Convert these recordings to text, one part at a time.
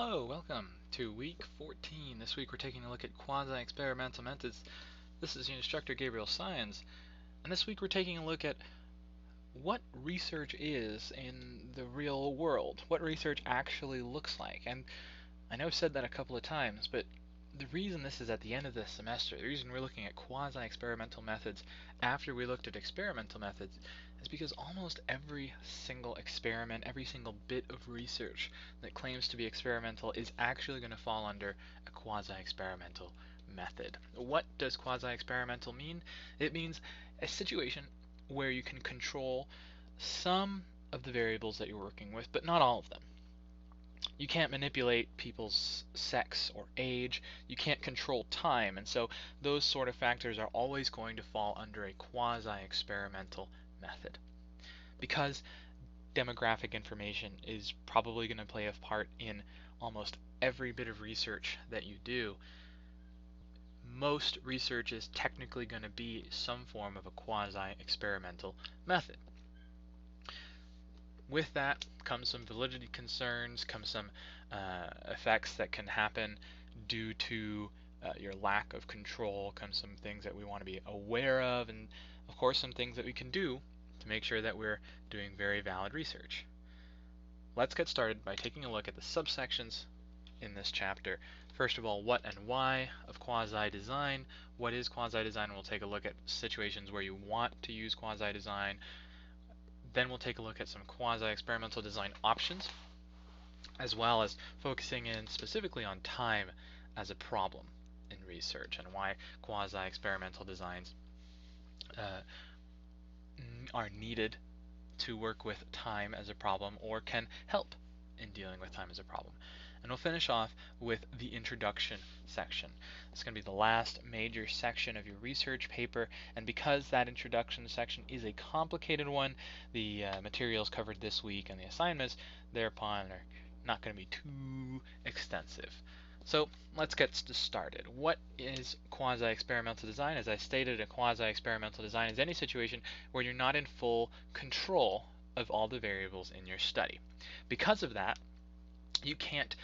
Hello, welcome to week 14. This week we're taking a look at quasi-experimental methods. This is your instructor Gabriel Science, and this week we're taking a look at what research is in the real world, what research actually looks like. And I know I've said that a couple of times, but the reason this is at the end of the semester, the reason we're looking at quasi-experimental methods after we looked at experimental methods, is because almost every single experiment, every single bit of research that claims to be experimental is actually going to fall under a quasi-experimental method. What does quasi-experimental mean? It means a situation where you can control some of the variables that you're working with, but not all of them. You can't manipulate people's sex or age. You can't control time. And so those sort of factors are always going to fall under a quasi-experimental method. Because demographic information is probably going to play a part in almost every bit of research that you do, most research is technically going to be some form of a quasi-experimental method. With that comes some validity concerns, comes some effects that can happen due to your lack of control, comes some things that we want to be aware of, and of course some things that we can do to make sure that we're doing very valid research. Let's get started by taking a look at the subsections in this chapter. First of all, what and why of quasi-design. What is quasi-design? We'll take a look at situations where you want to use quasi-design. Then we'll take a look at some quasi-experimental design options, as well as focusing in specifically on time as a problem in research and why quasi-experimental designs are needed to work with time as a problem or can help in dealing with time as a problem. And we'll finish off with the introduction section. It's going to be the last major section of your research paper, and because that introduction section is a complicated one, the materials covered this week and the assignments thereupon are not going to be too extensive. So let's get started. What is quasi-experimental design? As I stated, a quasi-experimental design is any situation where you're not in full control of all the variables in your study. Because of that, you can't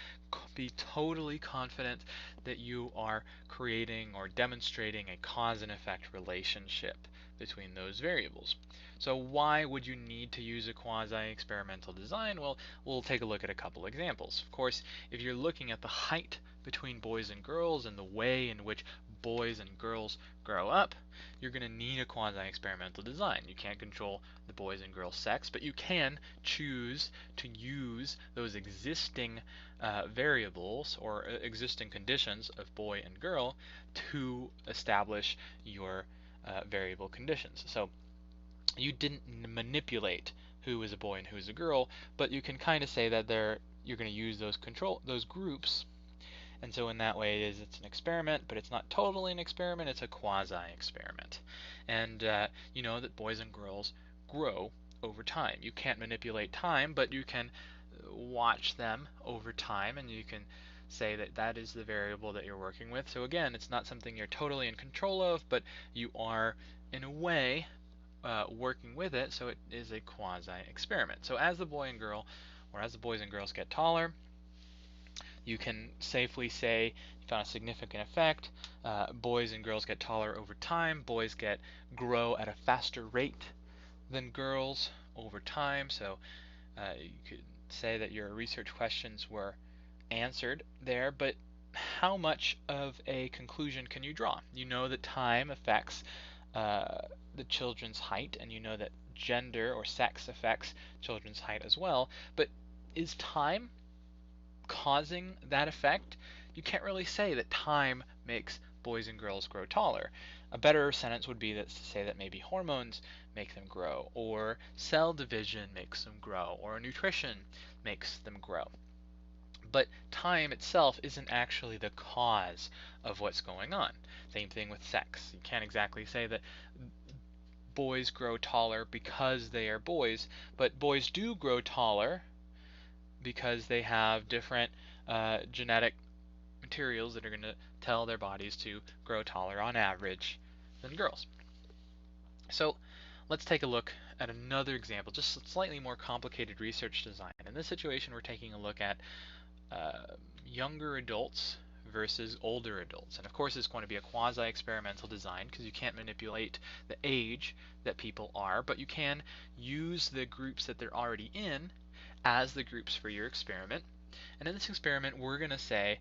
be totally confident that you are creating or demonstrating a cause and effect relationship between those variables. So why would you need to use a quasi-experimental design? Well, we'll take a look at a couple examples. Of course, if you're looking at the height between boys and girls and the way in which boys and girls grow up, you're going to need a quasi-experimental design. You can't control the boys and girls' sex, but you can choose to use those existing variables or existing conditions of boy and girl to establish your variable conditions. So you didn't manipulate who is a boy and who is a girl, but you can kind of say that you're going to use those groups. And so in that way it's an experiment, but it's not totally an experiment, it's a quasi-experiment. And you know that boys and girls grow over time. You can't manipulate time, but you can watch them over time, and you can say that that is the variable that you're working with. So again, it's not something you're totally in control of, but you are, in a way, working with it, so it is a quasi-experiment. So as the boy and girl, or as the boys and girls get taller, you can safely say you found a significant effect. Boys and girls get taller over time. Boys grow at a faster rate than girls over time. So you could say that your research questions were answered there, but how much of a conclusion can you draw? You know that time affects the children's height, and you know that gender or sex affects children's height as well, but is time causing that effect? You can't really say that time makes boys and girls grow taller. A better sentence would be to say that maybe hormones make them grow, or cell division makes them grow, or nutrition makes them grow. But time itself isn't actually the cause of what's going on. Same thing with sex. You can't exactly say that boys grow taller because they are boys, but boys do grow taller because they have different genetic materials that are going to tell their bodies to grow taller on average than girls. So let's take a look at another example, just slightly more complicated research design. In this situation, we're taking a look at younger adults versus older adults. And of course, it's going to be a quasi-experimental design because you can't manipulate the age that people are, but you can use the groups that they're already in as the groups for your experiment. And in this experiment, we're going to say,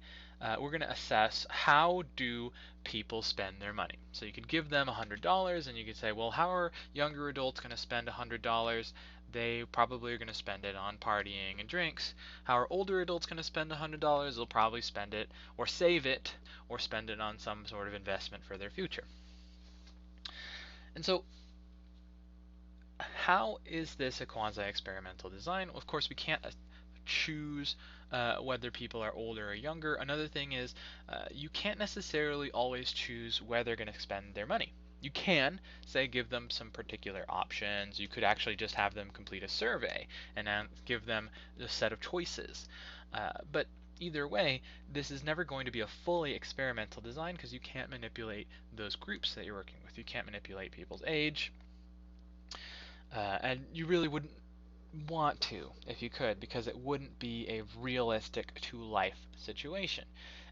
we're going to assess how do people spend their money. So you could give them $100 and you could say, well, how are younger adults going to spend $100? They probably are going to spend it on partying and drinks. How are older adults going to spend $100? They'll probably spend it or save it or spend it on some sort of investment for their future. And so how is this a quasi-experimental design? Well, of course, we can't choose whether people are older or younger. Another thing is you can't necessarily always choose where they're going to spend their money. You can, say, give them some particular options. You could actually just have them complete a survey and then give them a set of choices. But either way, this is never going to be a fully experimental design because you can't manipulate those groups that you're working with. You can't manipulate people's age. And you really wouldn't want to if you could, because it wouldn't be a realistic to life situation.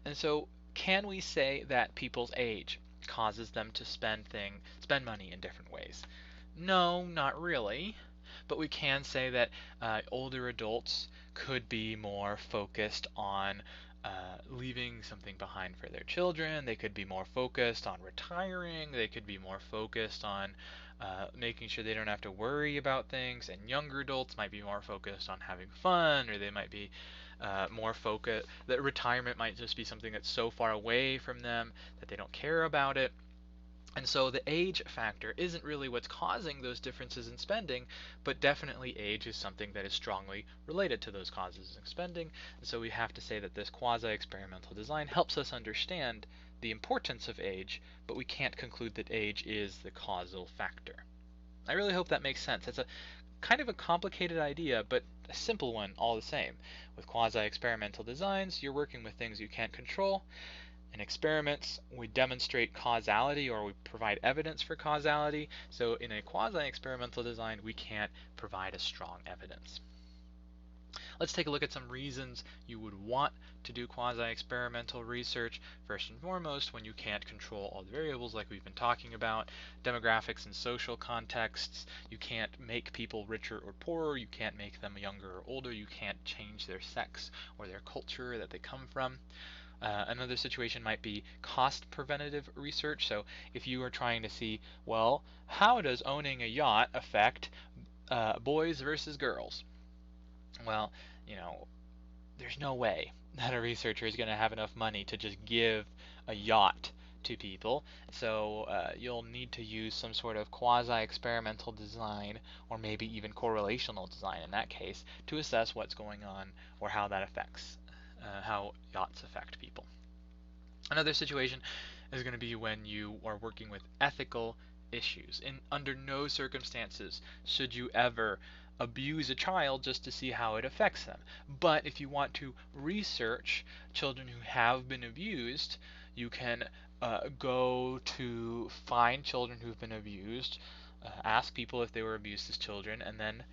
And so can we say that people's age causes them to spend money in different ways? No, not really. But we can say that older adults could be more focused on leaving something behind for their children. They could be more focused on retiring. They could be more focused on making sure they don't have to worry about things. And younger adults might be more focused on having fun, or they might be more focused that retirement might just be something that's so far away from them that they don't care about it. And so the age factor isn't really what's causing those differences in spending, but definitely age is something that is strongly related to those causes in spending. And so we have to say that this quasi-experimental design helps us understand the importance of age, but we can't conclude that age is the causal factor. I really hope that makes sense. It's a kind of a complicated idea, but a simple one all the same. With quasi-experimental designs, you're working with things you can't control. In experiments, we demonstrate causality, or we provide evidence for causality. So in a quasi-experimental design, we can't provide a strong evidence. Let's take a look at some reasons you would want to do quasi-experimental research. First and foremost, when you can't control all the variables like we've been talking about, demographics and social contexts, you can't make people richer or poorer, you can't make them younger or older, you can't change their sex or their culture that they come from. Another situation might be cost preventative research. So if you are trying to see, well, how does owning a yacht affect boys versus girls? Well, there's no way that a researcher is going to have enough money to just give a yacht to people. So you'll need to use some sort of quasi-experimental design, or maybe even correlational design in that case, to assess what's going on or how that affects how yachts affect people. Another situation is going to be when you are working with ethical issues. Under no circumstances should you ever abuse a child just to see how it affects them. But if you want to research children who have been abused, you can go to find children who've been abused, ask people if they were abused as children, and then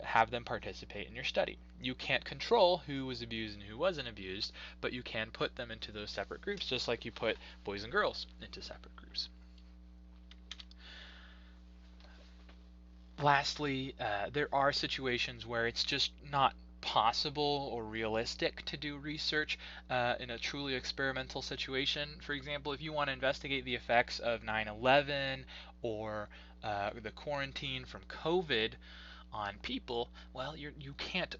have them participate in your study. You can't control who was abused and who wasn't abused, but you can put them into those separate groups, just like you put boys and girls into separate groups. Lastly, there are situations where it's just not possible or realistic to do research in a truly experimental situation. For example, if you want to investigate the effects of 9/11 or the quarantine from COVID on people, well, you can't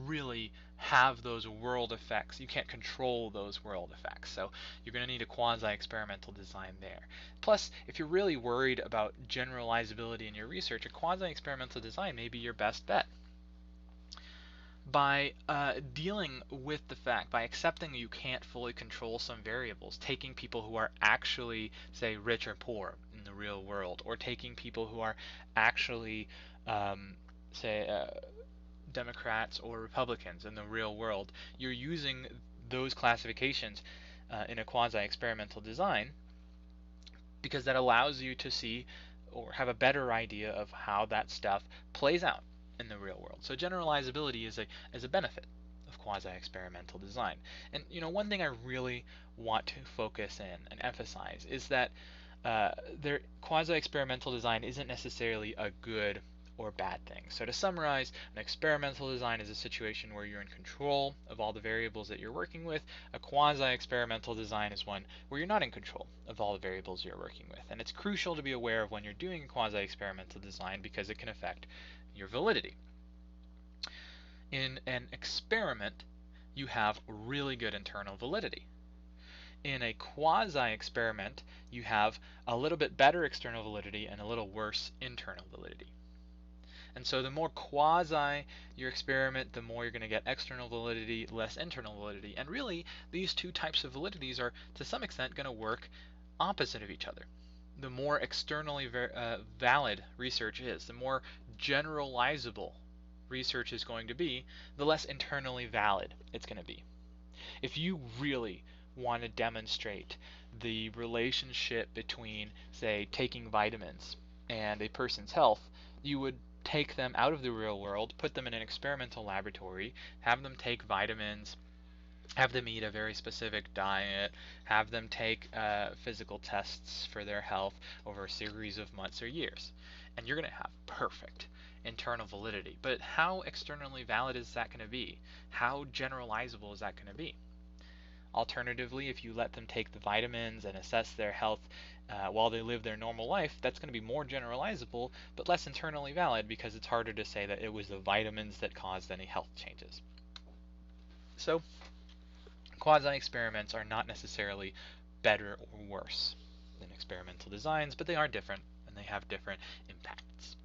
really have those world effects. You can't control those world effects. So you're going to need a quasi-experimental design there. Plus, if you're really worried about generalizability in your research, a quasi-experimental design may be your best bet. By dealing with the fact, by accepting you can't fully control some variables, taking people who are actually, say, rich or poor in the real world, or taking people who are actually, say, Democrats or Republicans in the real world, you're using those classifications in a quasi-experimental design because that allows you to see or have a better idea of how that stuff plays out in the real world. So generalizability is a benefit of quasi-experimental design. And one thing I really want to focus in and emphasize is that quasi-experimental design isn't necessarily a good or bad thing. So to summarize, an experimental design is a situation where you're in control of all the variables that you're working with. A quasi-experimental design is one where you're not in control of all the variables you're working with. And it's crucial to be aware of when you're doing a quasi-experimental design because it can affect your validity. In an experiment, you have really good internal validity. In a quasi-experiment, you have a little bit better external validity and a little worse internal validity. And so the more quasi your experiment, the more you're going to get external validity, less internal validity. And really, these two types of validities are, to some extent, going to work opposite of each other. The more externally valid research is, the more generalizable research is going to be, the less internally valid it's going to be. If you really want to demonstrate the relationship between, say, taking vitamins and a person's health, you would take them out of the real world, put them in an experimental laboratory, have them take vitamins, have them eat a very specific diet, have them take physical tests for their health over a series of months or years. And you're going to have perfect internal validity. But how externally valid is that going to be? How generalizable is that going to be? Alternatively, if you let them take the vitamins and assess their health while they live their normal life, that's going to be more generalizable but less internally valid because it's harder to say that it was the vitamins that caused any health changes. So, quasi-experiments are not necessarily better or worse than experimental designs, but they are different and they have different impacts.